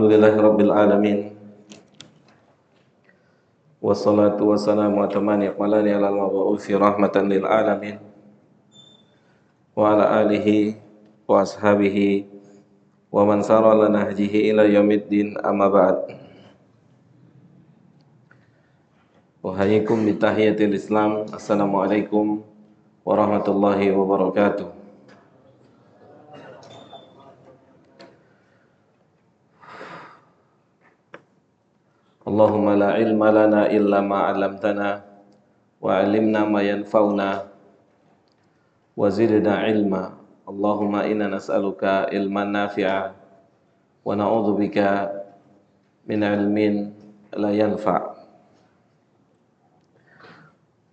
Alhamdulillahirabbil alamin. Wassalatu wassalamu atamani akmalani ala al-mab'uthi rahmatan lil alamin wa ala alihi wa ashabihi wa man sara ala nahjihi ila yaumiddin, amma ba'd. Uhayikum bi tahiyatil Islam. Assalamualaikum warahmatullahi wabarakatuh. Allahumma la ilma lana illa ma 'allamtana wa 'allimna ma yanfa'una wa zidna ilma. Allahumma inna nas'aluka ilman nafi'a wa na'udzubika min ilmin la yanfa'.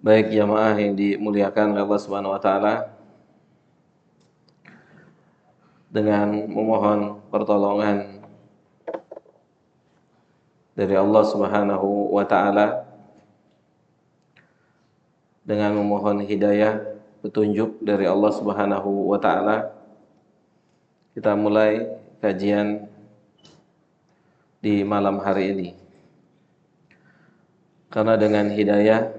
Baik jamaah yang dimuliakan oleh Allah Subhanahu wa taala, dengan memohon pertolongan dari Allah Subhanahu wa taala, dengan memohon hidayah, petunjuk dari Allah Subhanahu wa taala, kita mulai kajian di malam hari ini. Karena dengan hidayah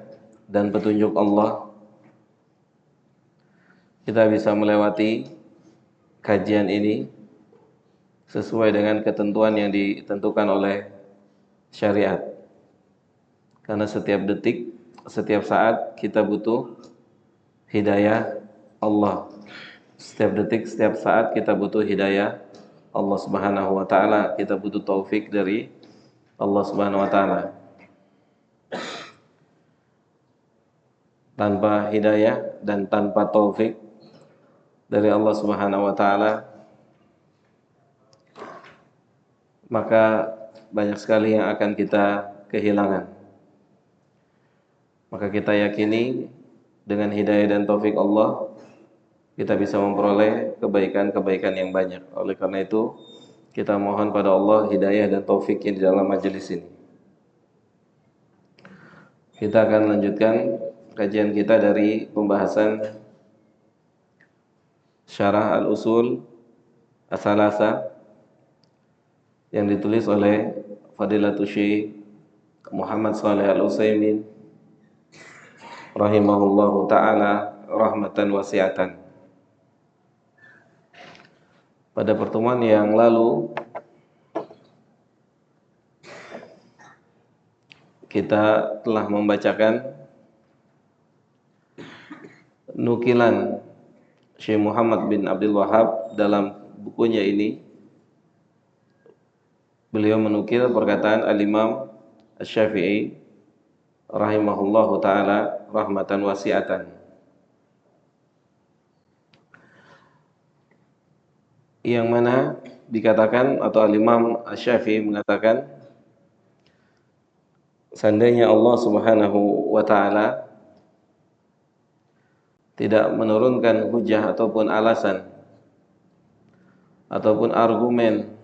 dan petunjuk Allah, kita bisa melewati kajian ini sesuai dengan ketentuan yang ditentukan oleh syariat. Karena setiap detik, setiap saat kita butuh hidayah Allah. Setiap detik, setiap saat kita butuh hidayah Allah Subhanahu wa taala. Kita butuh taufik dari Allah Subhanahu wa taala. Tanpa hidayah dan tanpa taufik dari Allah Subhanahu wa taala, maka banyak sekali yang akan kita kehilangan. Maka kita yakini dengan hidayah dan taufik Allah, kita bisa memperoleh kebaikan-kebaikan yang banyak. Oleh karena itu, kita mohon pada Allah hidayah dan taufiknya di dalam majelis ini. Kita akan lanjutkan kajian kita dari pembahasan Syarah Al-Usul As-Salasa yang ditulis oleh Fadilatul Syekh Muhammad Shalih Al-Utsaimin rahimahullahu ta'ala rahmatan wasi'atan. Pada pertemuan yang lalu kita telah membacakan nukilan Syekh Muhammad bin Abdul Wahhab dalam bukunya ini. Beliau menukil perkataan Al-Imam Asy-Syafi'i rahimahullahu ta'ala rahmatan wasi'atan, yang mana dikatakan, atau Al-Imam Asy-Syafi'i mengatakan, seandainya Allah Subhanahu wa ta'ala tidak menurunkan hujah ataupun alasan ataupun argumen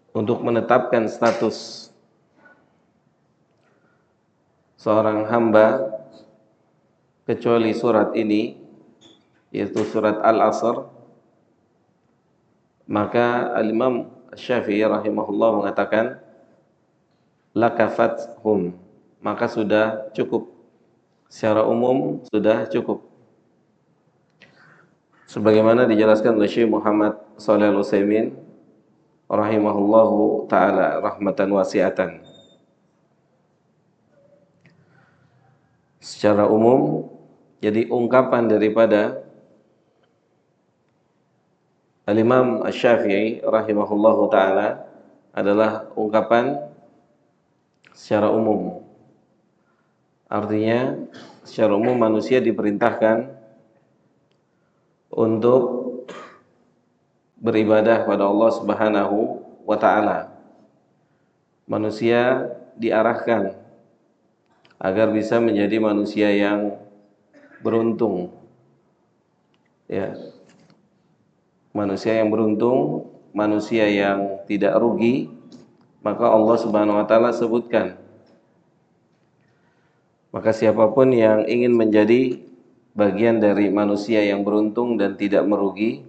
untuk menetapkan status seorang hamba kecuali surat ini, yaitu surat Al-Asr, maka Al-Imam Asy-Syafi'i rahimahullah mengatakan lakafathum, maka sudah cukup, secara umum sudah cukup. Sebagaimana dijelaskan oleh Syekh Muhammad Shalih Al-Utsaimin rahimahullahu ta'ala rahmatan wasi'atan. Secara umum, jadi ungkapan daripada Al-Imam Asy-Syafi'i rahimahullahu ta'ala adalah ungkapan secara umum. Artinya, secara umum manusia diperintahkan untuk beribadah pada Allah Subhanahu wa ta'ala. Manusia diarahkan agar bisa menjadi manusia yang beruntung. Ya. Manusia yang beruntung, manusia yang tidak rugi, maka Allah Subhanahu wa ta'ala sebutkan. Maka siapapun yang ingin menjadi bagian dari manusia yang beruntung dan tidak merugi,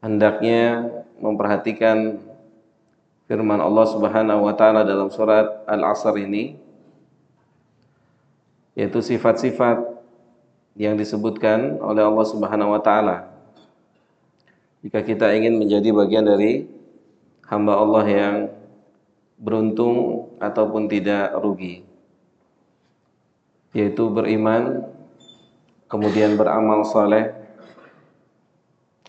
hendaknya memperhatikan firman Allah Subhanahu wa taala dalam surat Al-Asr ini, yaitu sifat-sifat yang disebutkan oleh Allah Subhanahu wa taala. Jika kita ingin menjadi bagian dari hamba Allah yang beruntung ataupun tidak rugi, yaitu beriman, kemudian beramal saleh,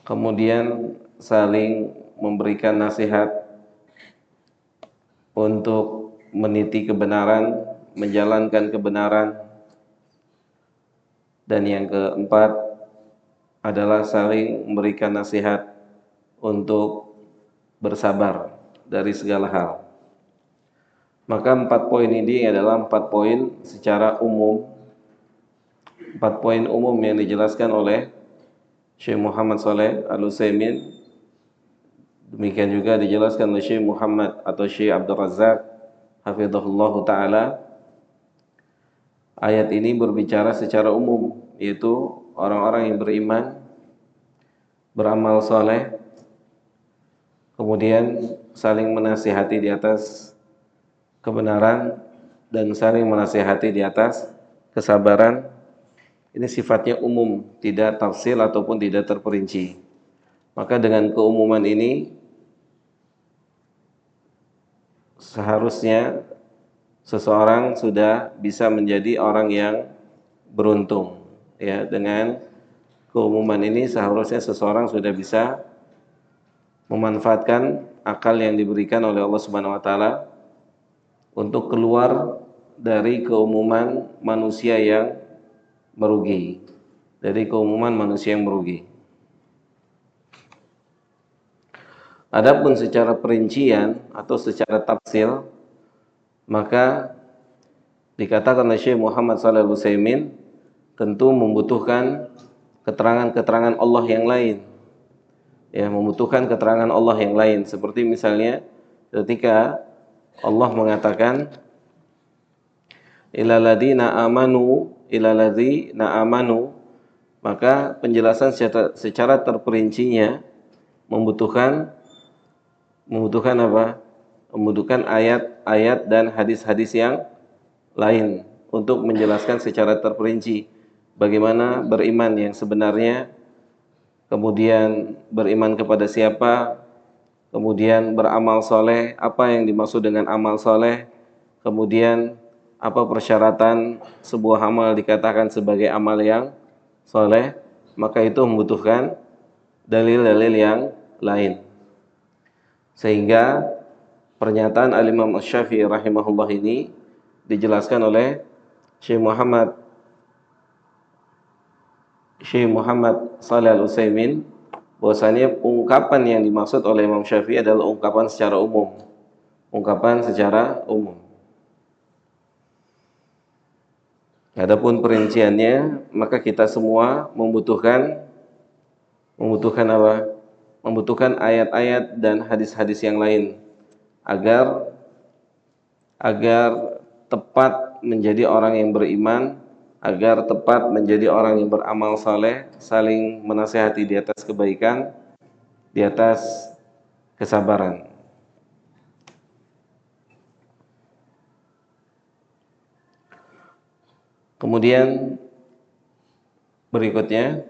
kemudian saling memberikan nasihat untuk meniti kebenaran, menjalankan kebenaran, dan yang keempat adalah saling memberikan nasihat untuk bersabar dari segala hal. Maka 4 poin ini adalah 4 poin secara umum, 4 poin umum yang dijelaskan oleh Syekh Muhammad Shalih Al-Utsaimin. Demikian juga dijelaskan oleh Syekh Muhammad atau Syekh Abdul Razak hafizahullah ta'ala. Ayat ini berbicara secara umum, yaitu orang-orang yang beriman, beramal soleh, kemudian saling menasihati di atas kebenaran dan saling menasihati di atas kesabaran. Ini sifatnya umum, tidak tafsil ataupun tidak terperinci. Maka dengan keumuman ini seharusnya seseorang sudah bisa menjadi orang yang beruntung. Ya, dengan keumuman ini seharusnya seseorang sudah bisa memanfaatkan akal yang diberikan oleh Allah Subhanahu wa taala untuk keluar dari keumuman manusia yang merugi. Dari keumuman manusia yang merugi. Adapun secara perincian atau secara tafsil, maka dikatakan oleh Syekh Muhammad Shalih Al-Utsaimin tentu membutuhkan keterangan-keterangan Allah yang lain. Ya, membutuhkan keterangan Allah yang lain, seperti misalnya ketika Allah mengatakan ilal ladzina amanu, maka penjelasan secara terperincinya membutuhkan apa? Membutuhkan ayat-ayat dan hadis-hadis yang lain untuk menjelaskan secara terperinci bagaimana beriman yang sebenarnya, kemudian beriman kepada siapa, kemudian beramal soleh, apa yang dimaksud dengan amal soleh, kemudian apa persyaratan sebuah amal dikatakan sebagai amal yang soleh. Maka itu membutuhkan dalil-dalil yang lain, sehingga pernyataan Al-Imam Asy-Syafi'i rahimahullah ini dijelaskan oleh Syekh Muhammad Shalih Al-Utsaimin bahwasanya ungkapan yang dimaksud oleh Imam Syafi'i adalah ungkapan secara umum. Ungkapan secara umum. Adapun perinciannya, maka kita semua membutuhkan apa? Membutuhkan ayat-ayat dan hadis-hadis yang lain agar tepat menjadi orang yang beriman, agar tepat menjadi orang yang beramal saleh, saling menasihati di atas kebaikan, di atas kesabaran. Kemudian berikutnya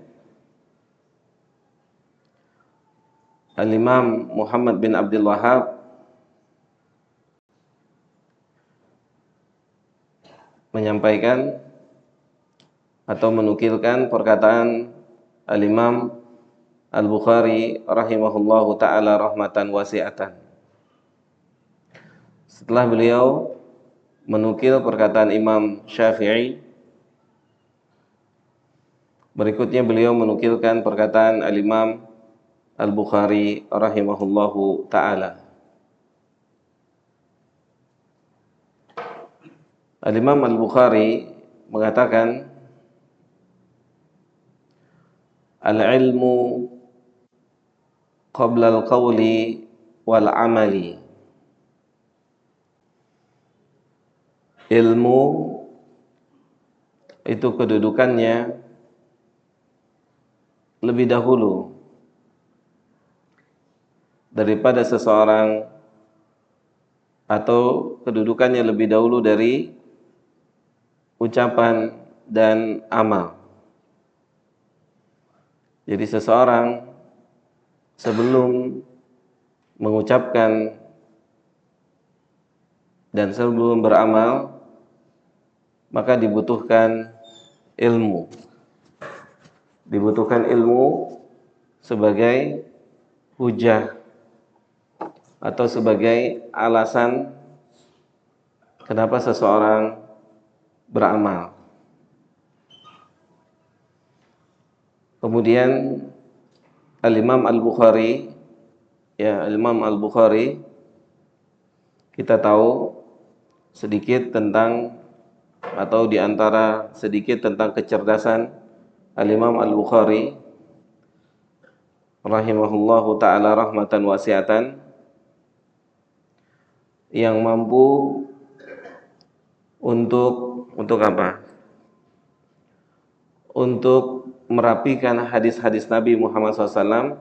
Al-Imam Muhammad bin Abdul Wahhab menyampaikan atau menukilkan perkataan Al-Imam Al-Bukhari rahimahullahu ta'ala rahmatan wasi'atan. Setelah beliau menukil perkataan Imam Syafi'i, berikutnya beliau menukilkan perkataan Al-Imam Al-Bukhari rahimahullahu ta'ala. Al-Imam Al-Bukhari mengatakan, al-ilmu qabla al-qawli wal-amali. Ilmu itu kedudukannya lebih dahulu daripada seseorang atau kedudukannya lebih dahulu dari ucapan dan amal. Jadi seseorang sebelum mengucapkan dan sebelum beramal, maka dibutuhkan ilmu. Dibutuhkan ilmu sebagai hujah atau sebagai alasan kenapa seseorang beramal. Kemudian Al-Imam Al-Bukhari, Al-Imam Al-Bukhari, kita tahu sedikit tentang atau diantara sedikit tentang kecerdasan Al-Imam Al-Bukhari rahimahullahu ta'ala rahmatan wasi'atan, yang mampu untuk apa? Untuk merapikan hadis-hadis Nabi Muhammad SAW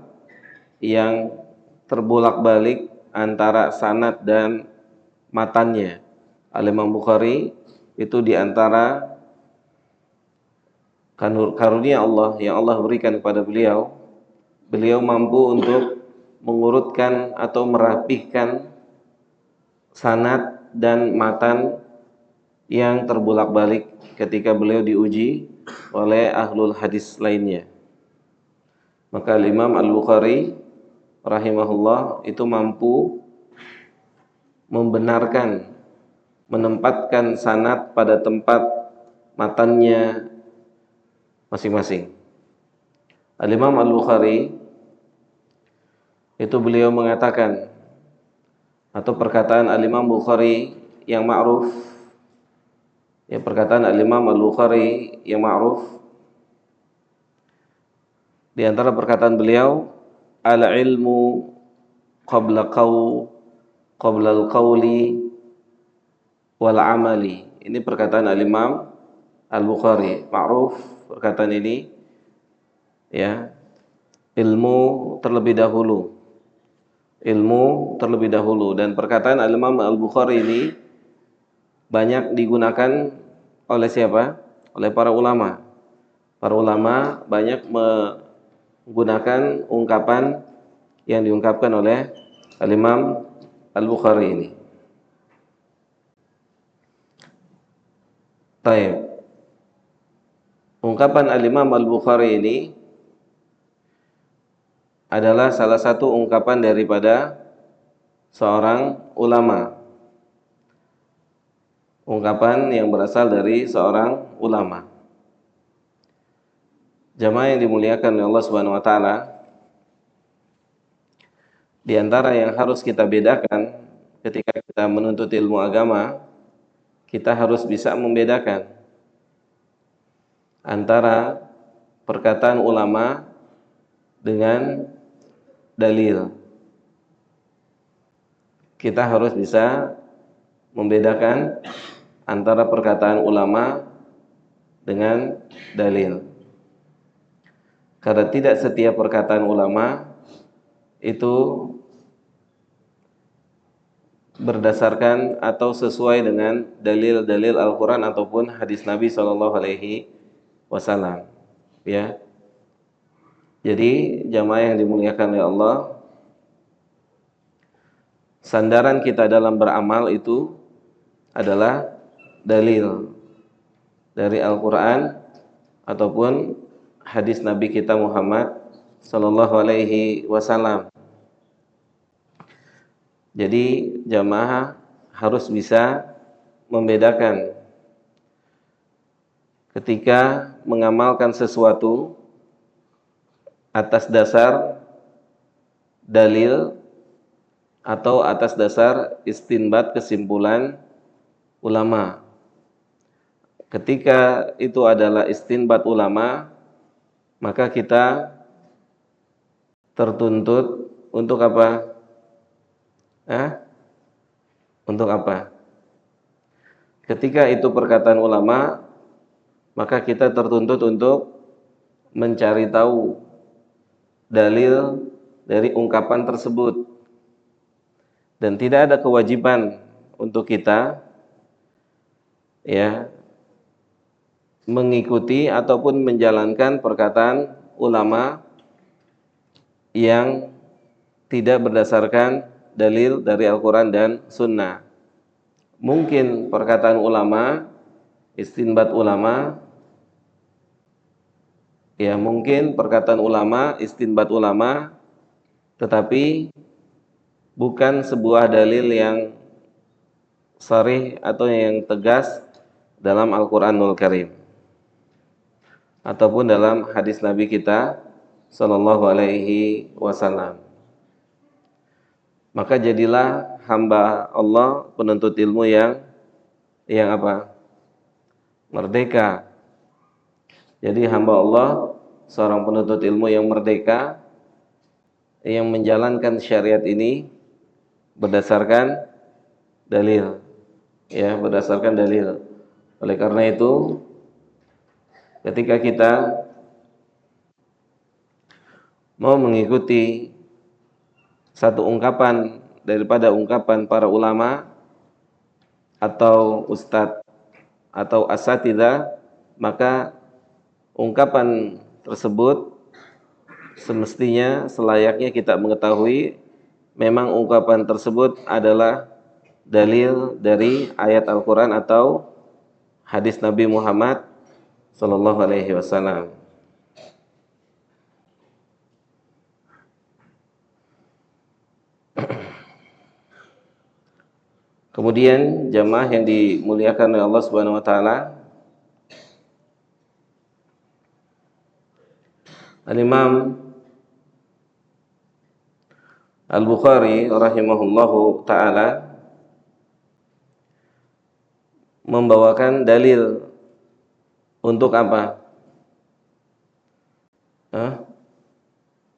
yang terbolak-balik antara sanad dan matannya. Al-Imam Bukhari itu diantara karunia Allah yang Allah berikan kepada beliau. Beliau mampu untuk mengurutkan atau merapihkan sanad dan matan yang terbolak-balik ketika beliau diuji oleh ahlul hadis lainnya. Maka Imam Al-Bukhari rahimahullah itu mampu membenarkan, menempatkan sanad pada tempat matannya masing-masing. Al-Imam Al-Bukhari itu beliau mengatakan, atau perkataan Al-Imam Bukhari yang ma'ruf, perkataan Al-Imam Al-Bukhari yang ma'ruf, di antara perkataan beliau, al-ilmu qabla al-qawli wal amali. Ini perkataan Al-Imam Al-Bukhari, ma'ruf perkataan ini, ilmu terlebih dahulu. Ilmu terlebih dahulu. Dan perkataan Al-Imam Al-Bukhari ini banyak digunakan oleh siapa? Oleh para ulama. Para ulama banyak menggunakan ungkapan yang diungkapkan oleh Al-Imam Al-Bukhari ini. Taib. Ungkapan Al-Imam Al-Bukhari ini adalah salah satu ungkapan daripada seorang ulama. Ungkapan yang berasal dari seorang ulama. Jamaah yang dimuliakan oleh Allah Subhanahu wa taala, di antara yang harus kita bedakan ketika kita menuntut ilmu agama, kita harus bisa membedakan antara perkataan ulama dengan dalil. Kita harus bisa membedakan antara perkataan ulama dengan dalil. Karena tidak setiap perkataan ulama itu berdasarkan atau sesuai dengan dalil-dalil Al-Quran ataupun hadis Nabi SAW. Ya. Jadi jamaah yang dimuliakan oleh Allah, sandaran kita dalam beramal itu adalah dalil dari Al-Quran ataupun hadis Nabi kita Muhammad SAW. Jadi jamaah harus bisa membedakan ketika mengamalkan sesuatu atas dasar dalil atau atas dasar istinbat kesimpulan ulama. Ketika itu adalah istinbat ulama, maka kita tertuntut untuk apa? Untuk apa? Ketika itu perkataan ulama, maka kita tertuntut untuk mencari tahu dalil dari ungkapan tersebut. dan tidak ada kewajiban untuk kita ya mengikuti ataupun menjalankan perkataan ulama yang tidak berdasarkan dalil dari Al-Quran dan Sunnah. Mungkin perkataan ulama, istinbat ulama, ya mungkin perkataan ulama, istinbat ulama, tetapi bukan sebuah dalil yang sharih atau yang tegas dalam Al-Quranul Karim ataupun dalam hadis Nabi kita Sallallahu Alaihi Wasallam. Maka jadilah hamba Allah penuntut ilmu yang apa? Merdeka. Jadi hamba Allah seorang penuntut ilmu yang merdeka, yang menjalankan syariat ini berdasarkan dalil, ya berdasarkan dalil. Oleh karena itu, ketika kita mau mengikuti satu ungkapan daripada ungkapan para ulama atau ustadz atau asatidzah, maka ungkapan tersebut semestinya selayaknya kita mengetahui memang ungkapan tersebut adalah dalil dari ayat Al-Quran atau hadis Nabi Muhammad Sallallahu Alaihi Wasallam. Kemudian jamaah yang dimuliakan oleh Allah Subhanahu wa taala, Al-Imam Al-Bukhari rahimahullahu taala membawakan dalil untuk apa?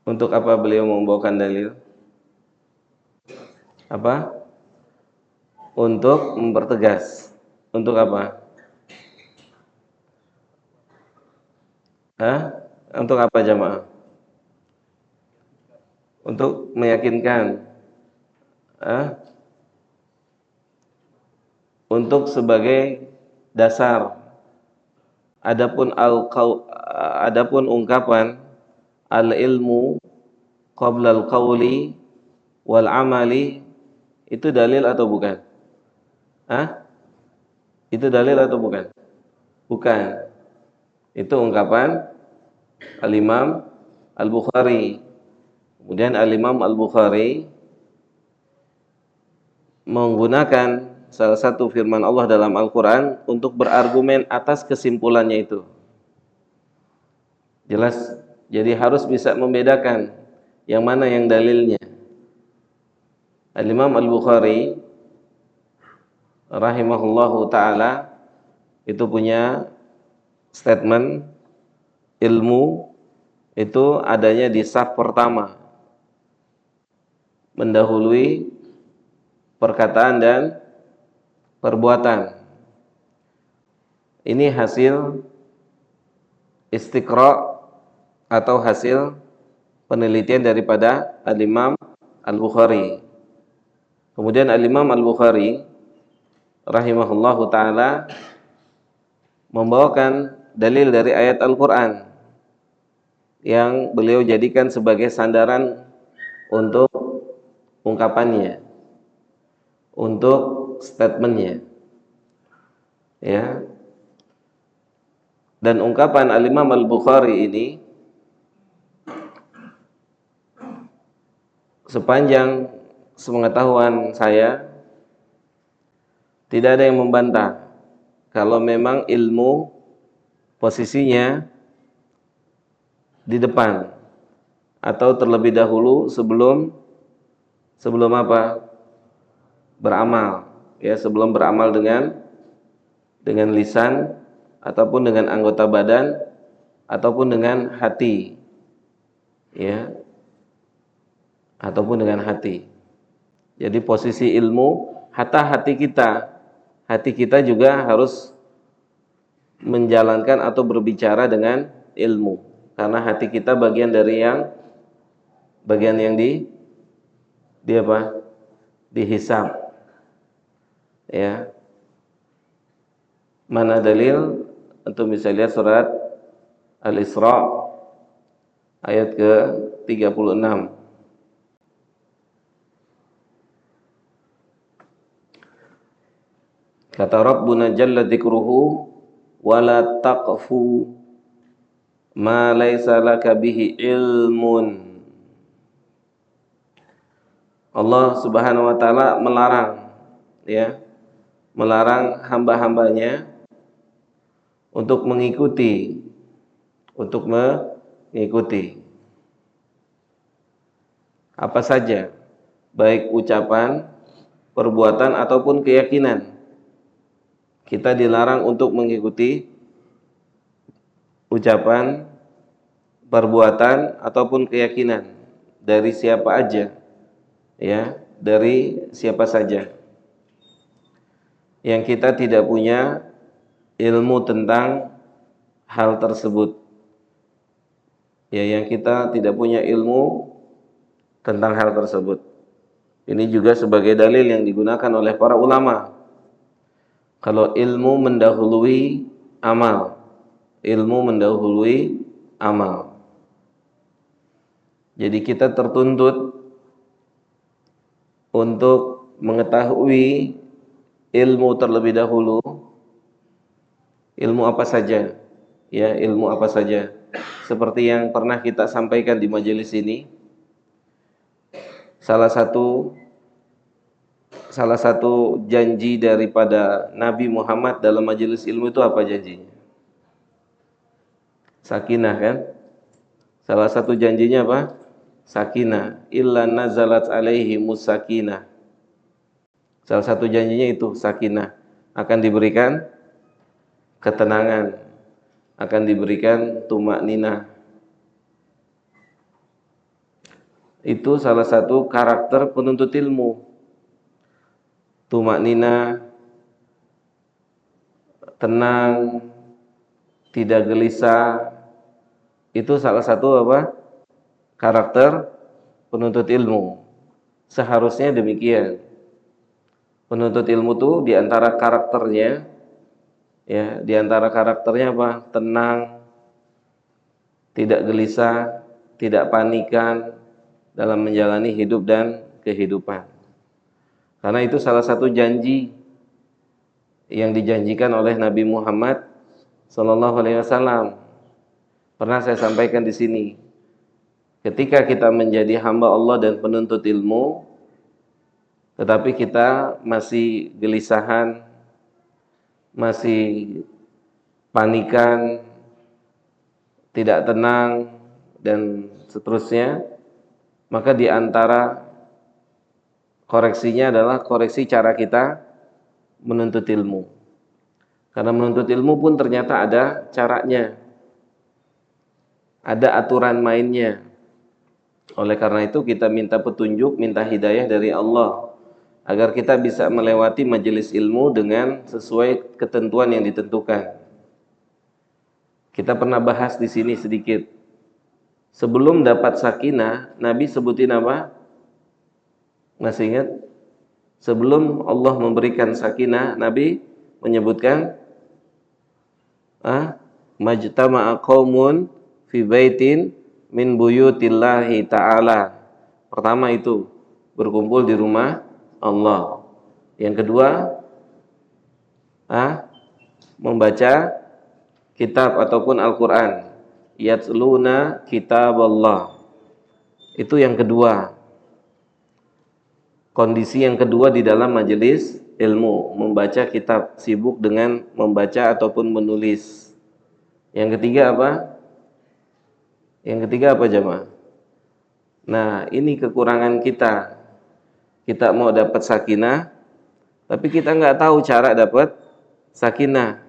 Untuk apa beliau membawakan dalil? Apa? Untuk mempertegas. Untuk apa? Untuk apa jamaah? Untuk meyakinkan. Untuk sebagai dasar. Adapun ungkapan al-ilmu qabla al-qawli wal amali, itu dalil atau bukan? Itu dalil atau bukan? Bukan. Itu ungkapan Al-Imam Al-Bukhari. Kemudian Al-Imam Al-Bukhari menggunakan salah satu firman Allah dalam Al-Quran untuk berargumen atas kesimpulannya itu. Jelas, jadi harus bisa membedakan yang mana yang dalilnya. Al-Imam Al-Bukhari rahimahullahu ta'ala itu punya statement ilmu itu adanya di saf pertama, mendahului perkataan dan perbuatan. Ini hasil istiqra atau hasil penelitian daripada Al-Imam Al-Bukhari. Kemudian Al-Imam Al-Bukhari rahimahullahu ta'ala membawakan dalil dari ayat Al-Quran yang beliau jadikan sebagai sandaran untuk ungkapannya, untuk statementnya, ya. Dan ungkapan Al-Imam Al-Bukhari ini sepanjang sepengetahuan saya tidak ada yang membantah kalau memang ilmu posisinya di depan atau terlebih dahulu sebelum apa? Beramal, ya, sebelum beramal dengan lisan ataupun dengan anggota badan ataupun dengan hati, ya, ataupun dengan hati. Jadi posisi ilmu, hatta hati kita juga harus menjalankan atau berbicara dengan ilmu, karena hati kita bagian yang dihisab. Ya. Mana dalil? Antum bisa lihat surat Al-Isra ayat ke-36. Kata Rabbuna jalla dzikruhu wala taqfu ma laysa laka bihi ilmun. Allah Subhanahu wa taala melarang, ya, melarang hamba-hambanya untuk mengikuti apa saja, baik ucapan, perbuatan ataupun keyakinan. Kita dilarang untuk mengikuti ucapan, perbuatan ataupun keyakinan dari siapa aja, ya, dari siapa saja yang kita tidak punya ilmu tentang hal tersebut, ya, yang kita tidak punya ilmu tentang hal tersebut. Ini juga sebagai dalil yang digunakan oleh para ulama. Kalau ilmu mendahului amal, jadi kita tertuntut untuk mengetahui ilmu terlebih dahulu. Ilmu apa saja? Ya, ilmu apa saja? Seperti yang pernah kita sampaikan di majelis ini, salah satu janji daripada Nabi Muhammad dalam majelis ilmu itu apa janjinya? Sakinah, kan? Salah satu janjinya apa? Sakinah. Illa nazalat alaihi musakinah. Salah satu janjinya itu sakinah. Akan diberikan ketenangan, akan diberikan tumakninah. Itu salah satu karakter penuntut ilmu. Tumakninah, tenang, tidak gelisah. Itu salah satu apa? Karakter penuntut ilmu. Seharusnya demikian. Penuntut ilmu itu diantara karakternya, ya, diantara karakternya apa? Tenang, tidak gelisah, tidak panikan dalam menjalani hidup dan kehidupan. Karena itu salah satu janji yang dijanjikan oleh Nabi Muhammad sallallahu alaihi wasallam. Pernah saya sampaikan di sini. Ketika kita menjadi hamba Allah dan penuntut ilmu, tetapi kita masih gelisahan, masih panikan, tidak tenang, dan seterusnya, maka di antara koreksinya adalah koreksi cara kita menuntut ilmu. Karena menuntut ilmu pun ternyata ada caranya, ada aturan mainnya. Oleh karena itu kita minta petunjuk, minta hidayah dari Allah, agar kita bisa melewati majelis ilmu dengan sesuai ketentuan yang ditentukan. Kita pernah bahas di sini sedikit. Sebelum dapat sakinah, Nabi sebutin apa? Masih ingat? Sebelum Allah memberikan sakinah, Nabi menyebutkan majtama'a qaumun fi baitin min buyutillahi ta'ala. Pertama itu berkumpul di rumah Allah. Yang kedua, membaca kitab ataupun Al-Quran. Yatluna kitab Allah. Itu yang kedua. Kondisi yang kedua di dalam majelis ilmu, membaca kitab, sibuk dengan membaca ataupun menulis. Yang ketiga apa? Yang ketiga apa jemaah? Nah, ini kekurangan kita. Kita mau dapat sakinah, tapi kita nggak tahu cara dapat sakinah.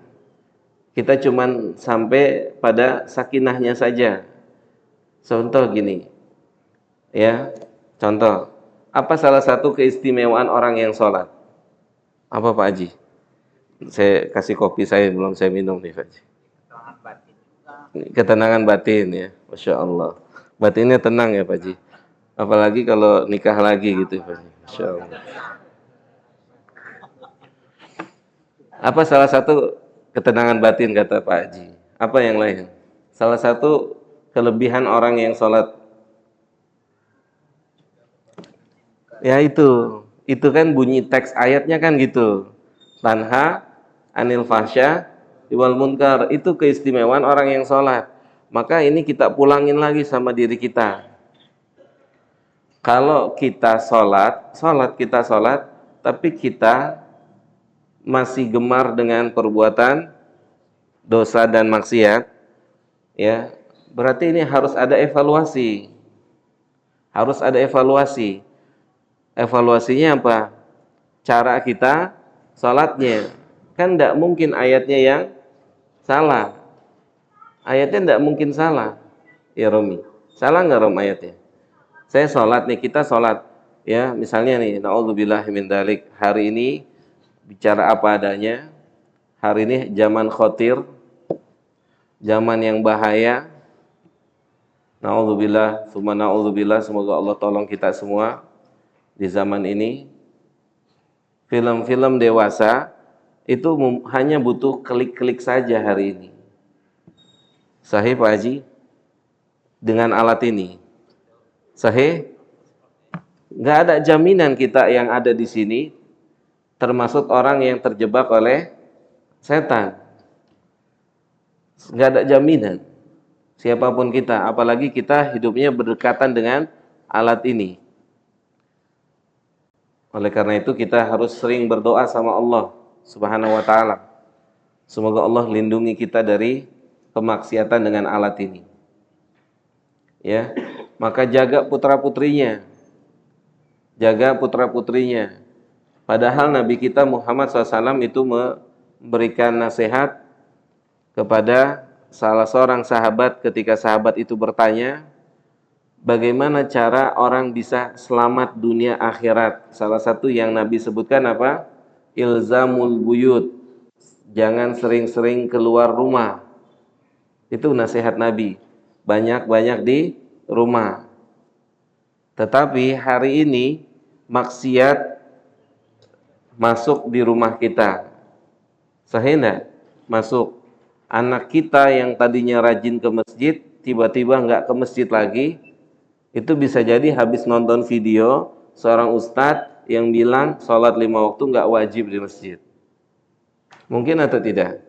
Kita cuman sampai pada sakinahnya saja. Contoh gini, ya, contoh. Apa salah satu keistimewaan orang yang sholat? Apa Pak Haji? Saya kasih kopi saya, belum saya minum nih Pak Haji. Ketenangan batin ya, Masya Allah. Batinnya tenang ya Pak Haji. Apalagi kalau nikah lagi gitu. Masya Allah. Apa salah satu ketenangan batin kata Pak Haji? Apa yang lain? Salah satu kelebihan orang yang sholat, ya itu kan bunyi teks ayatnya kan gitu. Tanha anil fahsya wal munkar, itu keistimewaan orang yang sholat. Maka ini kita pulangin lagi sama diri kita. Kalau kita sholat, tapi kita masih gemar dengan perbuatan dosa dan maksiat, ya, berarti ini harus ada evaluasi. Harus ada evaluasi. Evaluasinya apa? Cara kita sholatnya. Kan tidak mungkin ayatnya yang salah. Ayatnya tidak mungkin salah. Ya Romi, salah nggak Rom ayatnya? Saya sholat nih, kita sholat. Ya, misalnya nih, na'udzubillahi min dzalik. Hari ini bicara apa adanya. Hari ini zaman khotir, zaman yang bahaya. Na'udzubillah, summa na'udzubillah, semoga Allah tolong kita semua di zaman ini. Film-film dewasa itu hanya butuh klik-klik saja hari ini. Sahih Pak Haji? Dengan alat ini. Sahih? Nggak ada jaminan kita yang ada di sini termasuk orang yang terjebak oleh setan. Nggak ada jaminan. Siapapun kita, apalagi kita hidupnya berdekatan dengan alat ini. Oleh karena itu kita harus sering berdoa sama Allah Subhanahu wa taala. Semoga Allah lindungi kita dari kemaksiatan dengan alat ini. Ya, maka jaga putra-putrinya. Jaga putra-putrinya. Padahal Nabi kita Muhammad SAW itu memberikan nasihat kepada salah seorang sahabat ketika sahabat itu bertanya, bagaimana cara orang bisa selamat dunia akhirat? Salah satu yang Nabi sebutkan apa? Ilzamul buyut. Jangan sering-sering keluar rumah. Itu nasihat Nabi. Banyak-banyak di rumah. Tetapi hari ini maksiat masuk di rumah kita. Sahih enggak? Masuk. Anak kita yang tadinya rajin ke masjid, tiba-tiba enggak ke masjid lagi. Itu bisa jadi habis nonton video seorang ustadz yang bilang sholat 5 waktu enggak wajib di masjid. Mungkin atau tidak?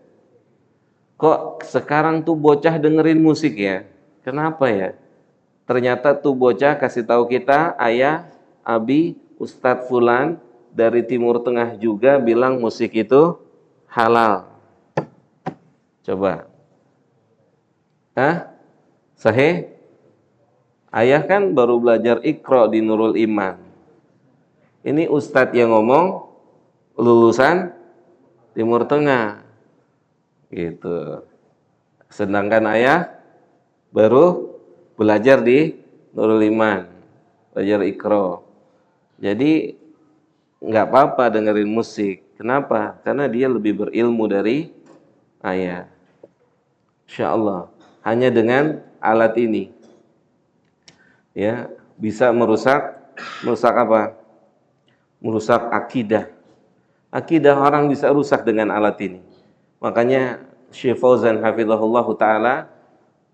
Kok sekarang tuh bocah dengerin musik ya? Kenapa ya? Ternyata tuh bocah kasih tahu kita, ayah, abi, ustadz fulan dari Timur Tengah juga bilang musik itu halal. Coba. Hah? Sahih? Ayah kan baru belajar Iqra di Nurul Iman. Ini ustadz yang ngomong lulusan Timur Tengah. Gitu. Sedangkan ayah baru belajar di Nurul Iman, belajar Iqra. Jadi nggak apa-apa dengerin musik. Kenapa? Karena dia lebih berilmu dari ayah. Insya Allah. Hanya dengan alat ini, ya, bisa merusak apa? Merusak akidah. Akidah orang bisa rusak dengan alat ini. Makanya Syekh Fauzan hafizahullah taala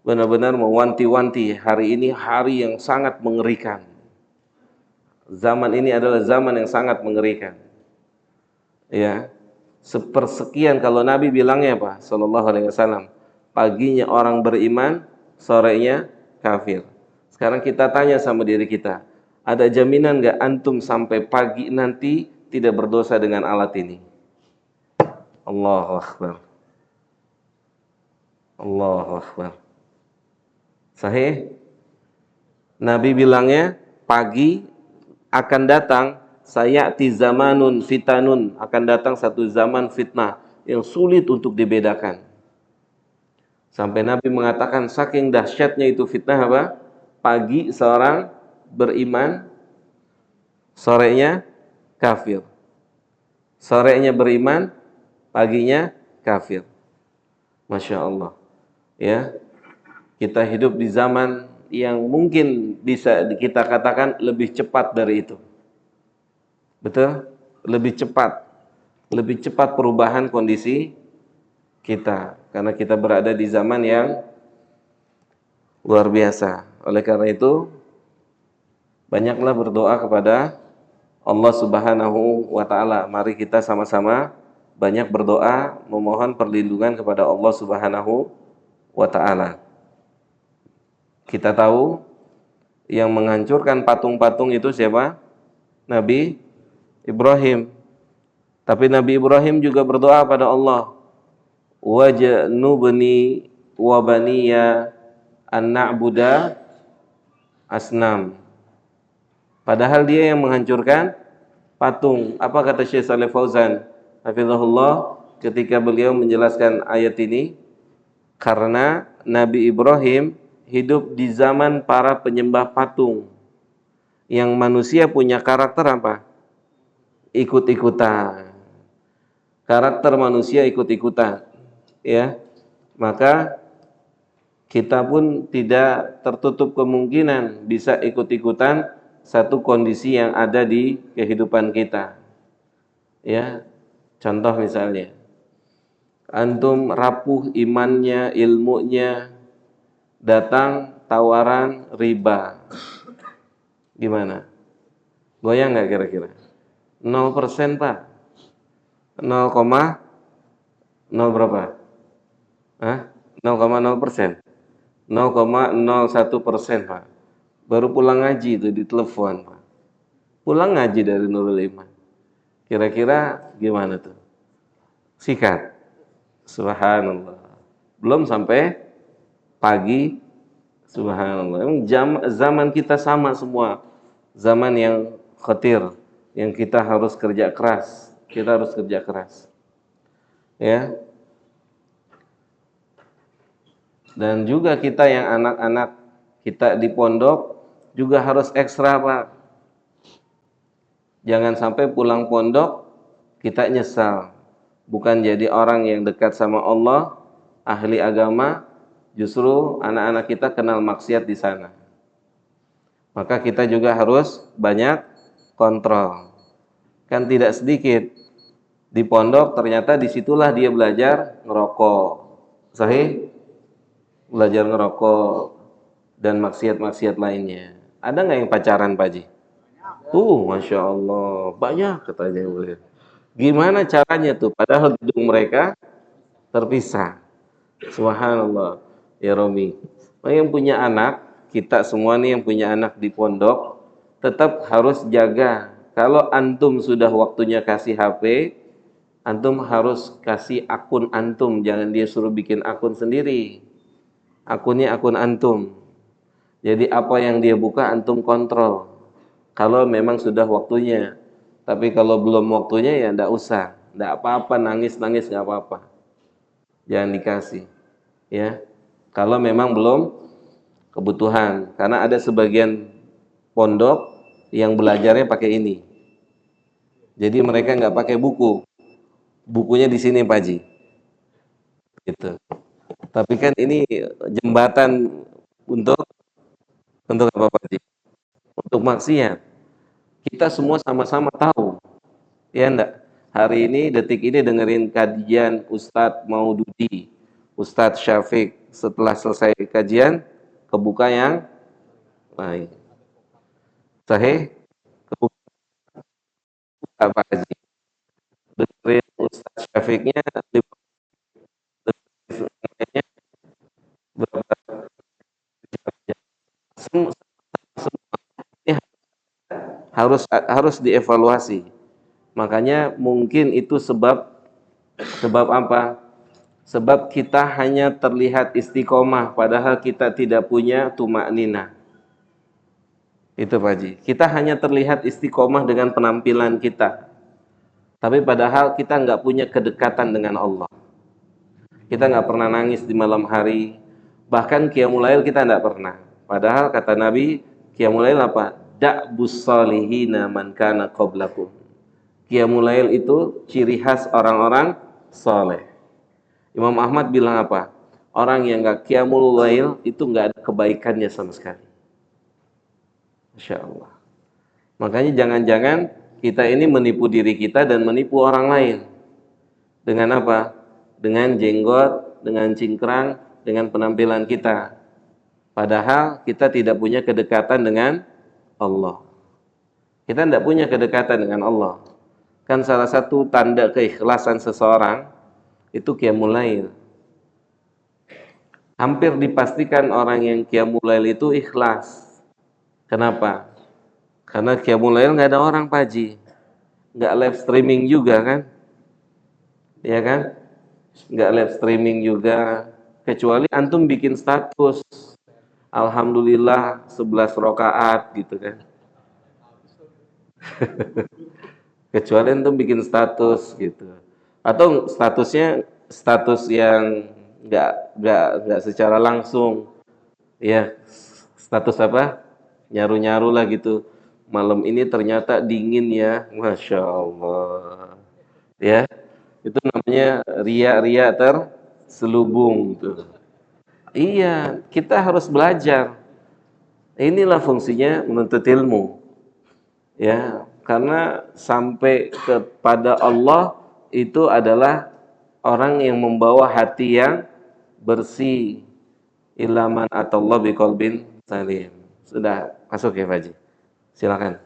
benar-benar mewanti-wanti, hari ini hari yang sangat mengerikan. Zaman ini adalah zaman yang sangat mengerikan. Ya. Sepersekian kalau Nabi bilangnya apa? Sallallahu alaihi wasallam. Paginya orang beriman, sorenya kafir. Sekarang kita tanya sama diri kita, ada jaminan nggak antum sampai pagi nanti tidak berdosa dengan alat ini? Allahu Akbar. Allahu Akbar. Sahih? Nabi bilangnya pagi akan datang, sayati zamanun fitanun, akan datang satu zaman fitnah yang sulit untuk dibedakan. Sampai Nabi mengatakan saking dahsyatnya itu fitnah apa? Pagi seorang beriman, sorenya kafir. Sorenya beriman, paginya kafir. Masya Allah. Ya, kita hidup di zaman yang mungkin bisa kita katakan lebih cepat dari itu. Betul? Lebih cepat. Lebih cepat perubahan kondisi kita. Karena kita berada di zaman yang luar biasa. Oleh karena itu, banyaklah berdoa kepada Allah Subhanahu wa taala. Mari kita sama-sama banyak berdoa memohon perlindungan kepada Allah Subhanahu wa taala. Kita tahu yang menghancurkan patung-patung itu siapa? Nabi Ibrahim. Tapi Nabi Ibrahim juga berdoa pada Allah, waj'alni wa baniya an na'buda asnam. Padahal dia yang menghancurkan patung. Apa kata Syekh Shalih Fauzan hafizahullah ketika beliau menjelaskan ayat ini? Karena Nabi Ibrahim hidup di zaman para penyembah patung, yang manusia punya karakter apa? Ikut-ikutan. Karakter manusia ikut-ikutan, ya. Maka kita pun tidak tertutup kemungkinan bisa ikut-ikutan satu kondisi yang ada di kehidupan kita, ya. Contoh misalnya, antum rapuh imannya, ilmunya, datang tawaran riba, gimana? Goyang nggak kira-kira? 0% Pak. 0,0 berapa? Hah? 0,0%? 0,01% Pak. Baru pulang ngaji itu ditelepon Pak. Pulang ngaji dari Nurul Iman. Kira-kira gimana tuh? Sikat. Subhanallah. Belum sampai pagi. Subhanallah. Emang zaman kita sama semua. Zaman yang khatir, yang kita harus kerja keras. Kita harus kerja keras. Ya. Dan juga kita yang anak-anak kita di pondok juga harus ekstra Pak. Jangan sampai pulang pondok kita nyesal. Bukan jadi orang yang dekat sama Allah, ahli agama, justru anak-anak kita kenal maksiat di sana. Maka kita juga harus banyak kontrol. Kan tidak sedikit di pondok ternyata disitulah dia belajar ngerokok. Sahih? Belajar ngerokok dan maksiat-maksiat lainnya. Ada nggak yang pacaran Pak Haji? Masya Allah, banyak katanya. Gimana caranya tuh? Padahal gedung mereka terpisah. Subhanallah, ya Romi. Yang punya anak, kita semua nih yang punya anak di pondok, tetap harus jaga. Kalau antum sudah waktunya kasih HP, antum harus kasih akun antum. Jangan dia suruh bikin akun sendiri. Akunnya akun antum. Jadi apa yang dia buka antum kontrol. Kalau memang sudah waktunya. Tapi kalau belum waktunya ya enggak usah. Enggak apa-apa, nangis-nangis enggak apa-apa. Jangan dikasih. Ya. Kalau memang belum kebutuhan. Karena ada sebagian pondok yang belajarnya pakai ini. Jadi mereka enggak pakai buku. Bukunya di sini Pak Haji. Gitu. Tapi kan ini jembatan untuk apa Pak Haji? Untuk maksiat. Kita semua sama-sama tahu. Ya enggak? Hari ini, detik ini dengerin kajian Ustadz Maududi, Ustadz Syafiq. Setelah selesai kajian, kebuka yang lain. Sahih? Kebuka Pak Haji. Dengerin Ustadz Syafiqnya, berapa jam? Ini harus dievaluasi. Makanya mungkin itu sebab apa? Sebab kita hanya terlihat istiqomah padahal kita tidak punya tumakninah. Itu Pak Haji. Kita hanya terlihat istiqomah dengan penampilan kita. Tapi padahal kita nggak punya kedekatan dengan Allah. Kita nggak pernah nangis di malam hari. Bahkan qiyamul lail kita nggak pernah. Padahal kata Nabi, qiyamul lail apa? Da'bus salihina man kana qablakum. Qiyamul lail itu ciri khas orang-orang saleh. Imam Ahmad bilang apa? orang yang nggak qiyamul lail itu nggak ada kebaikannya sama sekali. Masya Allah. Makanya jangan-jangan kita ini menipu diri kita dan menipu orang lain. Dengan apa? Dengan jenggot, dengan cingkrang, dengan penampilan kita. Padahal kita tidak punya kedekatan dengan Allah. Kita tidak punya kedekatan dengan Allah. Kan salah satu tanda keikhlasan seseorang itu qiyamul lail. Hampir dipastikan orang yang qiyamul lail itu ikhlas. Kenapa? Karena qiyamul lail nggak ada orang, Pak Haji. Nggak live streaming juga kan? Ya kan? Nggak live streaming juga. Kecuali antum bikin status. Alhamdulillah 11 rakaat gitu kan. Kecuali antum bikin status gitu. Atau statusnya status yang nggak secara langsung. Ya, status apa? Nyaru-nyaru lah gitu. Malam ini ternyata dingin ya. Masya Allah. Ya, itu namanya ria-ria terselubung tuh. Iya, kita harus belajar. Inilah fungsinya menuntut ilmu. Ya, karena sampai kepada Allah itu adalah orang yang membawa hati yang bersih. Ilaman atallah biqalbin salim. Sudah masuk ya, Pak Haji? Silakan.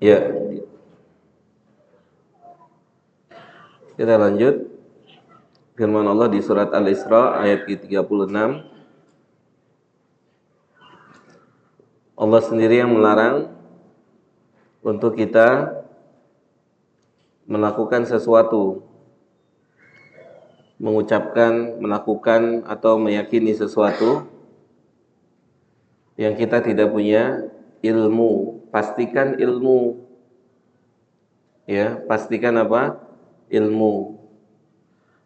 Ya, kita lanjut. Firman Allah di surat Al-Isra ayat ke-36. Allah sendiri yang melarang untuk kita melakukan sesuatu, mengucapkan, melakukan atau meyakini sesuatu yang kita tidak punya ilmu. Pastikan ilmu. Ya, pastikan apa? Ilmu.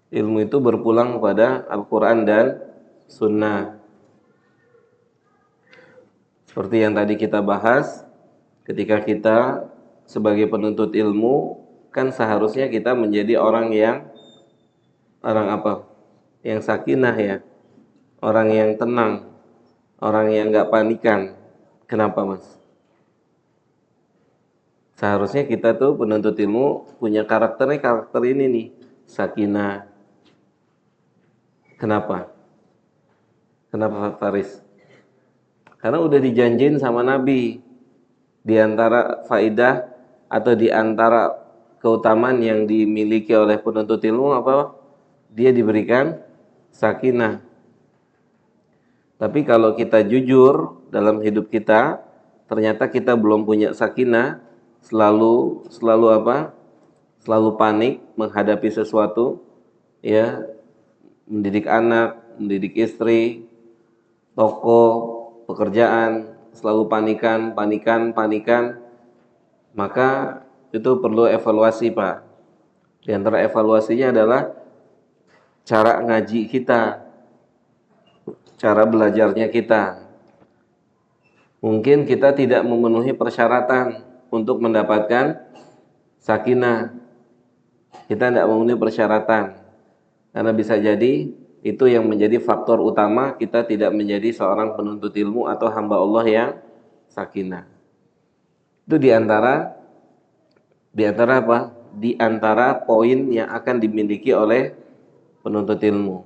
Ilmu itu berpulang kepada Al-Quran dan Sunnah. Seperti yang tadi kita bahas, ketika kita sebagai penuntut ilmu, kan seharusnya kita menjadi orang apa? Yang sakinah ya. orang yang tenang, orang yang nggak panikan. Kenapa, Mas? Seharusnya kita tuh penuntut ilmu punya karakter ini nih, sakinah. Kenapa? Kenapa, Faris? Karena udah dijanjiin sama Nabi, di antara faidah atau di antara keutamaan yang dimiliki oleh penuntut ilmu apa? Dia diberikan sakinah. Tapi kalau kita jujur dalam hidup kita, ternyata kita belum punya sakinah, selalu apa? Selalu panik menghadapi sesuatu, ya, mendidik anak, mendidik istri, toko, pekerjaan, selalu panikan, maka itu perlu evaluasi, Pak. Di antara evaluasinya adalah cara ngaji kita, cara belajarnya kita. Mungkin kita tidak memenuhi persyaratan untuk mendapatkan sakinah. Kita tidak memenuhi persyaratan. Karena bisa jadi itu yang menjadi faktor utama kita tidak menjadi seorang penuntut ilmu atau hamba Allah yang sakinah. Itu di antara apa? Di antara poin yang akan dimiliki oleh penuntut ilmu.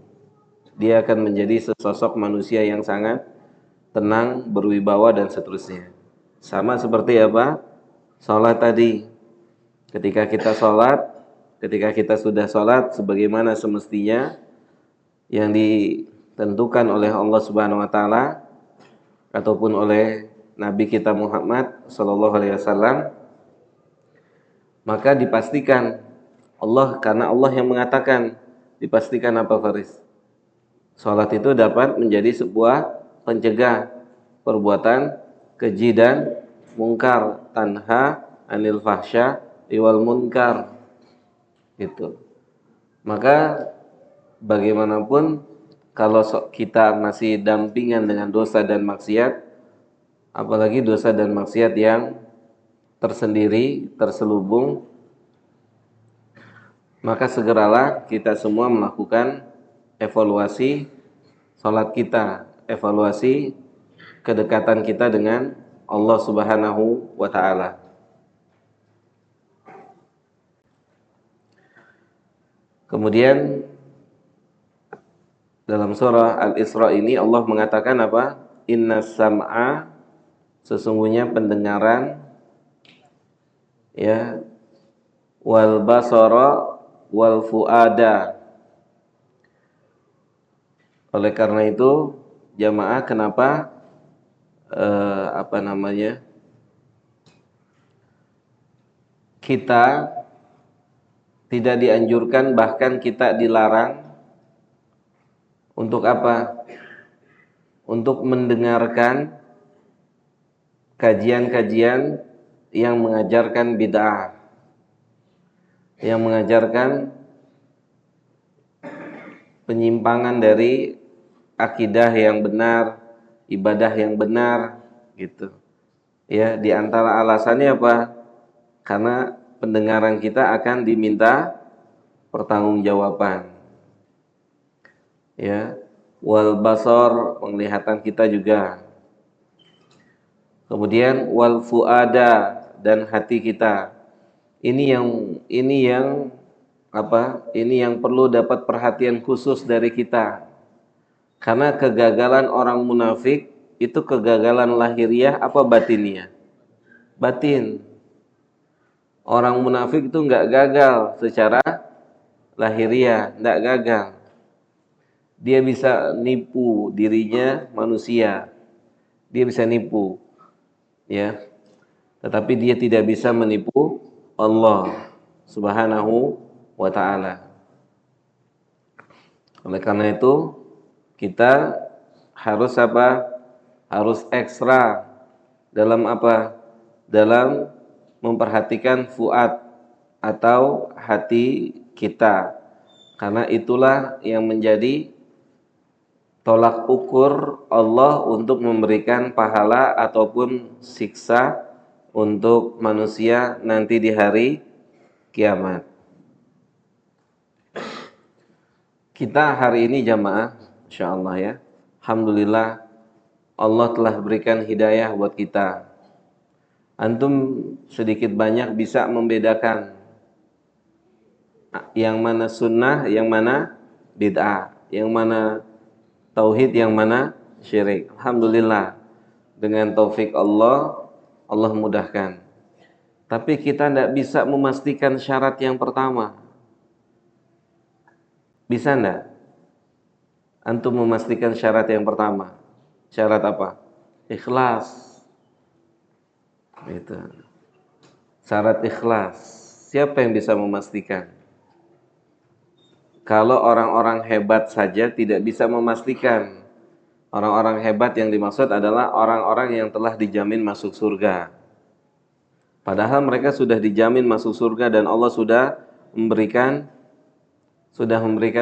Dia akan menjadi sesosok manusia yang sangat tenang, berwibawa dan seterusnya. Sama seperti apa? Salat tadi. Ketika kita salat, ketika kita sudah salat sebagaimana semestinya yang ditentukan oleh Allah Subhanahu wa taala ataupun oleh Nabi kita Muhammad sallallahu alaihi wasallam, maka dipastikan karena Allah yang mengatakan, dipastikan apa, Faris? Salat itu dapat menjadi sebuah pencegah perbuatan keji dan mungkar, tanha anil fahsya wal munkar. Gitu. Maka bagaimanapun kalau kita masih dampingan dengan dosa dan maksiat, apalagi dosa dan maksiat yang tersendiri, terselubung, maka segeralah kita semua melakukan evaluasi salat kita, evaluasi kedekatan kita dengan Allah Subhanahu wa taala. Kemudian dalam surah Al-Isra ini Allah mengatakan apa? Inna sam'a, sesungguhnya pendengaran, ya, wal basara wal fuada. Oleh karena itu jamaah kenapa kita tidak dianjurkan, bahkan kita dilarang untuk apa? Untuk mendengarkan kajian-kajian yang mengajarkan bid'ah, yang mengajarkan penyimpangan dari akidah yang benar, ibadah yang benar, gitu. Ya, di antara alasannya apa? Karena pendengaran kita akan diminta pertanggungjawaban. Ya, wal basar, penglihatan kita juga. Kemudian wal fuada, dan hati kita. Ini yang apa? Ini yang perlu dapat perhatian khusus dari kita. Karena kegagalan orang munafik itu kegagalan lahiriah apa batiniah? Batin. Orang munafik itu enggak gagal secara lahiriah, enggak gagal. Dia bisa nipu dirinya manusia. Dia bisa nipu, ya. Tetapi dia tidak bisa menipu Allah Subhanahu wa taala. Oleh karena itu kita harus apa? Harus ekstra dalam apa? Dalam memperhatikan fuad atau hati kita. Karena itulah yang menjadi tolak ukur Allah untuk memberikan pahala ataupun siksa untuk manusia nanti di hari kiamat. Kita hari ini jamaah, insyaallah ya, alhamdulillah Allah telah berikan hidayah buat kita. Antum sedikit banyak bisa membedakan yang mana sunnah, yang mana bid'ah, yang mana tauhid, yang mana syirik. Alhamdulillah, dengan taufik Allah, Allah mudahkan. Tapi kita tidak bisa memastikan syarat yang pertama. Bisa enggak? Antum memastikan syarat yang pertama. Syarat apa? Ikhlas. Itu. Syarat ikhlas. Siapa yang bisa memastikan? Kalau orang-orang hebat saja tidak bisa memastikan. Orang-orang hebat yang dimaksud adalah orang-orang yang telah dijamin masuk surga. Padahal mereka sudah dijamin masuk surga dan Allah sudah memberikan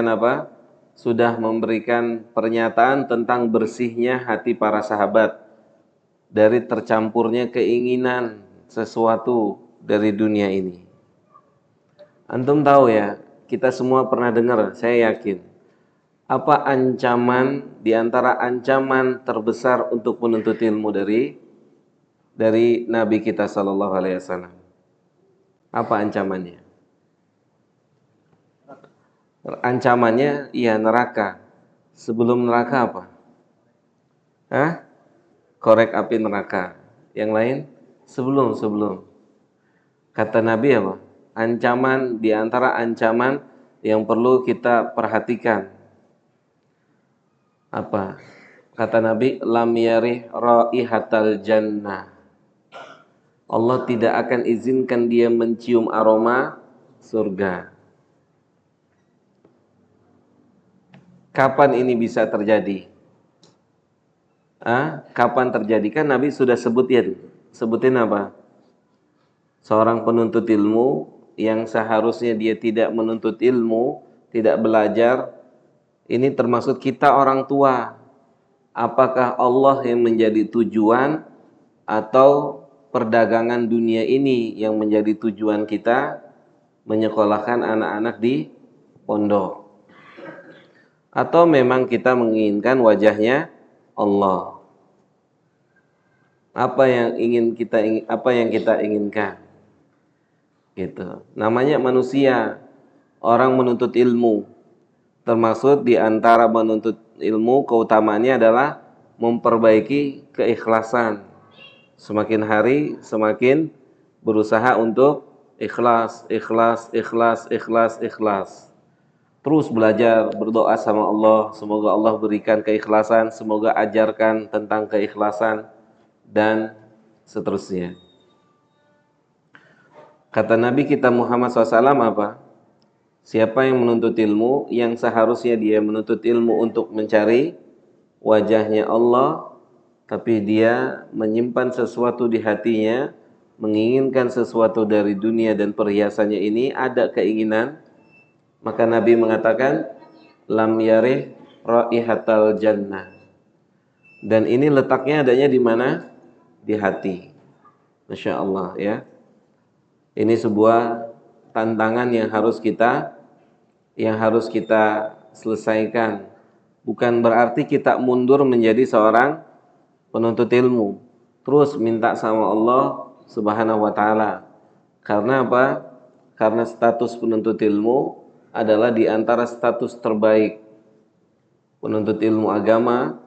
apa? Sudah memberikan pernyataan tentang bersihnya hati para sahabat dari tercampurnya keinginan sesuatu dari dunia ini. Antum tahu ya, kita semua pernah dengar, saya yakin. Apa ancaman di antara ancaman terbesar untuk menuntut ilmu dari Nabi kita sallallahu alaihi wasallam? Apa ancamannya? Ancamannya ya neraka. Sebelum neraka apa? Hah? Korek api neraka. Yang lain sebelum. Kata Nabi apa? Ancaman di antara ancaman yang perlu kita perhatikan. Apa? Kata Nabi, lam yarih raihatal jannah. Allah tidak akan izinkan dia mencium aroma surga. Kapan ini bisa terjadi? Kapan terjadi? Kan Nabi sudah sebutin apa? Seorang penuntut ilmu yang seharusnya dia tidak menuntut ilmu, tidak belajar, ini termasuk kita orang tua. Apakah Allah yang menjadi tujuan atau perdagangan dunia ini yang menjadi tujuan kita menyekolahkan anak-anak di pondok? Atau memang kita menginginkan wajahnya Allah? Apa yang kita inginkan? Gitu. Namanya manusia, orang menuntut ilmu. Termasuk di antara menuntut ilmu keutamaannya adalah memperbaiki keikhlasan. Semakin hari semakin berusaha untuk ikhlas. Terus belajar, berdoa sama Allah, semoga Allah berikan keikhlasan, semoga ajarkan tentang keikhlasan, dan seterusnya. Kata Nabi kita Muhammad SAW apa? Siapa yang menuntut ilmu, yang seharusnya dia menuntut ilmu untuk mencari wajahnya Allah, tapi dia menyimpan sesuatu di hatinya, menginginkan sesuatu dari dunia dan perhiasannya ini, ada keinginan, maka Nabi mengatakan lam yarih raihatal jannah. Dan ini letaknya adanya di mana? Di hati. Masya Allah ya. Ini sebuah tantangan yang harus kita selesaikan. Bukan berarti kita mundur menjadi seorang penuntut ilmu, terus minta sama Allah Subhanahu wa taala. Karena apa? Karena status penuntut ilmu adalah di antara status terbaik. Penuntut ilmu agama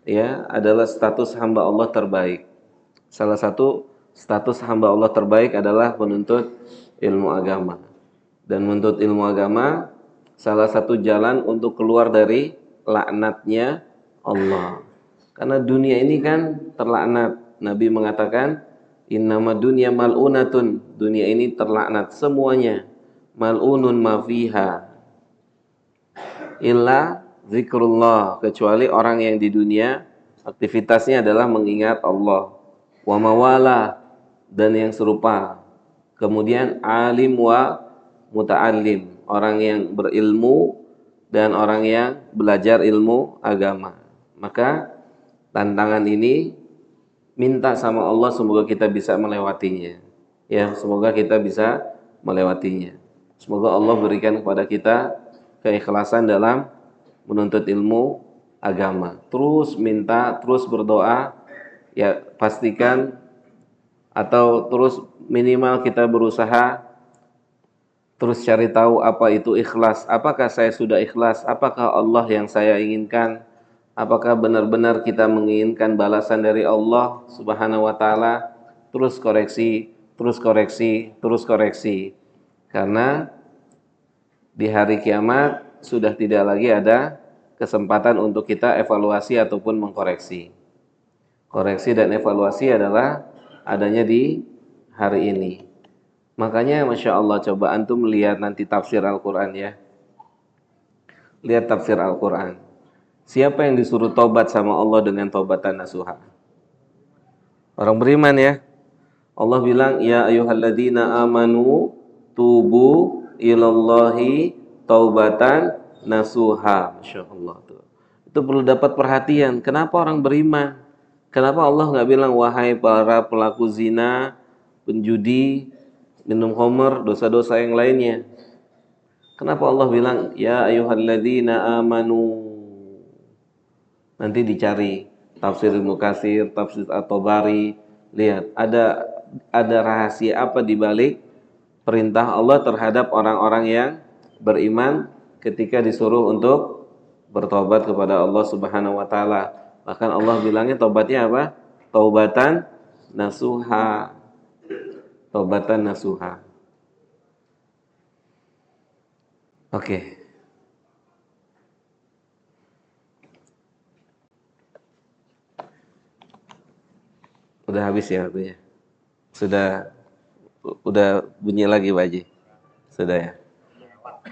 ya adalah status hamba Allah terbaik. Salah satu status hamba Allah terbaik adalah penuntut ilmu agama. Dan menuntut ilmu agama salah satu jalan untuk keluar dari laknatnya Allah. Karena dunia ini kan terlaknat. Nabi mengatakan innama dunya mal'unatun. Dunia ini terlaknat semuanya. Mal'unun ma fiha illa zikrullah, kecuali orang yang di dunia aktivitasnya adalah mengingat Allah, wa mawala, dan yang serupa. Kemudian alim wa muta'allim, orang yang berilmu dan orang yang belajar ilmu agama. Maka tantangan ini minta sama Allah semoga kita bisa melewatinya. Ya, semoga kita bisa melewatinya. Semoga Allah berikan kepada kita keikhlasan dalam menuntut ilmu agama. Terus minta, terus berdoa, ya pastikan atau terus minimal kita berusaha terus cari tahu apa itu ikhlas. Apakah saya sudah ikhlas? Apakah Allah yang saya inginkan? Apakah benar-benar kita menginginkan balasan dari Allah Subhanahu wa taala? Terus koreksi, terus koreksi, terus koreksi. Karena di hari kiamat sudah tidak lagi ada kesempatan untuk kita evaluasi ataupun mengkoreksi. Koreksi dan evaluasi adalah adanya di hari ini. Makanya Masya Allah, coba antum lihat nanti tafsir Al-Quran ya. Lihat tafsir Al-Quran. Siapa yang disuruh tobat sama Allah dengan tobatan nasuha? Orang beriman ya. Allah bilang, ya ayyuhalladzina amanu tubu ilallahi taubatan nasuha. Masya Allah tuh. Itu perlu dapat perhatian. Kenapa orang beriman? Kenapa Allah nggak bilang, wahai para pelaku zina, penjudi, minum khamr, dosa-dosa yang lainnya? Kenapa Allah bilang, ya ayyuhalladzina amanu? Nanti dicari tafsir Ibnu Katsir, tafsir At-Tabari, lihat ada rahasia apa di balik perintah Allah terhadap orang-orang yang beriman ketika disuruh untuk bertobat kepada Allah Subhanahu wa taala. Bahkan Allah bilangnya tobatnya apa? Taubatan nasuha. Taubatan nasuha. Oke. Udah habis ya waktunya. Udah bunyi lagi Pak Haji. Sudah ya.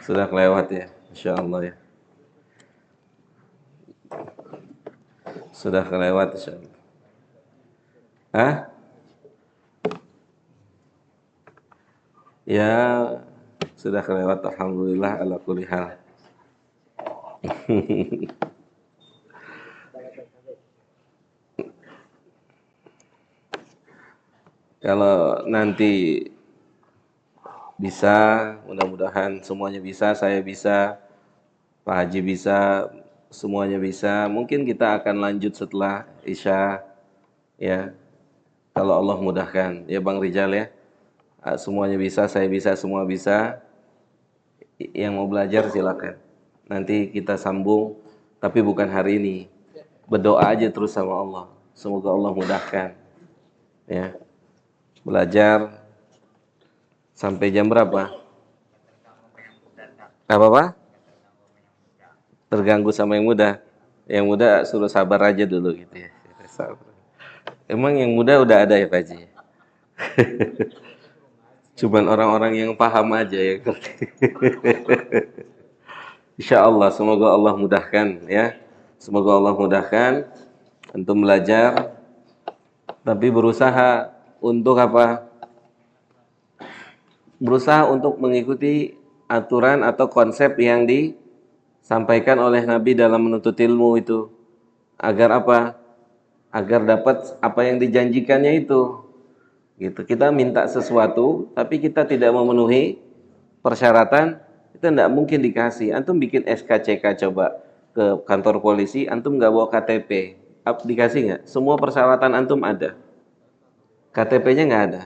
Sudah kelewat ya. Insya Allah ya. Sudah kelewat insya Allah. Hah? Ya, sudah kelewat alhamdulillah ala kulli hal. Kalau nanti bisa, mudah-mudahan semuanya bisa, saya bisa, Pak Haji bisa, semuanya bisa. Mungkin kita akan lanjut setelah Isya ya. Kalau Allah mudahkan, ya Bang Rijal ya. Semuanya bisa, saya bisa, semua bisa. Yang mau belajar silakan. Nanti kita sambung, tapi bukan hari ini. Berdoa aja terus sama Allah. Semoga Allah mudahkan. Ya. Belajar sampai jam berapa? Apa? Terganggu sama yang muda. Yang muda suruh sabar aja dulu gitu ya. Emang yang muda udah ada ya Pak Haji? Cuman orang-orang yang paham aja ya. Insya Allah, semoga Allah mudahkan ya. Semoga Allah mudahkan untuk belajar, tapi berusaha untuk apa? Berusaha untuk mengikuti aturan atau konsep yang disampaikan oleh Nabi dalam menuntut ilmu itu. Agar apa? Agar dapat apa yang dijanjikannya itu. Gitu. Kita minta sesuatu, tapi kita tidak memenuhi persyaratan, itu tidak mungkin dikasih. Antum bikin SKCK coba ke kantor polisi, antum nggak bawa KTP, dikasih nggak? Semua persyaratan antum ada, KTP-nya nggak ada,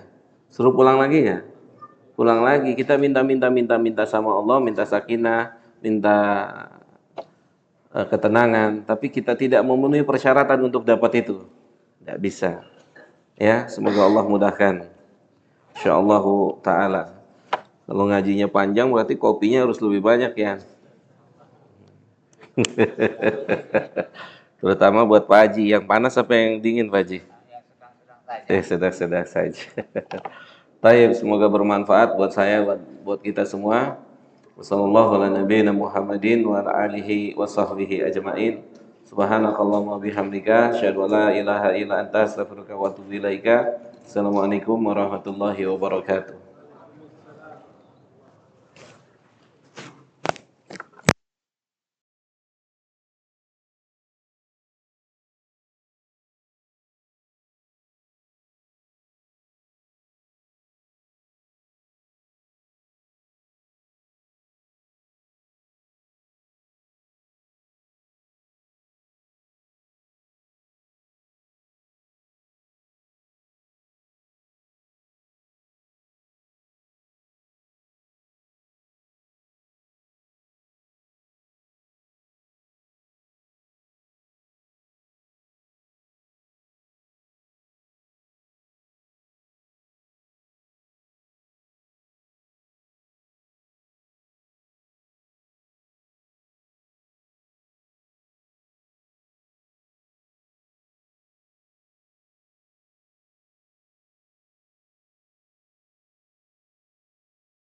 suruh pulang lagi nggak? Pulang lagi. Kita minta sama Allah, minta sakinah, minta ketenangan, tapi kita tidak memenuhi persyaratan untuk dapat itu, tidak bisa. Ya, semoga Allah mudahkan. Insyaallah taala. Kalau ngajinya panjang berarti kopinya harus lebih banyak ya. Terutama buat Pak Haji, yang panas apa yang dingin Pak Haji? Sedang-sedang saja. Taib, semoga bermanfaat buat saya, buat kita semua. Wassalamualaikum warahmatullahi wa alihi wa sahbihi ajma'in. Subhanakallahumma bihamdika asyhadu an la ilaha illa anta astaghfiruka wa atubu ilaika. Assalamualaikum warahmatullahi wabarakatuh.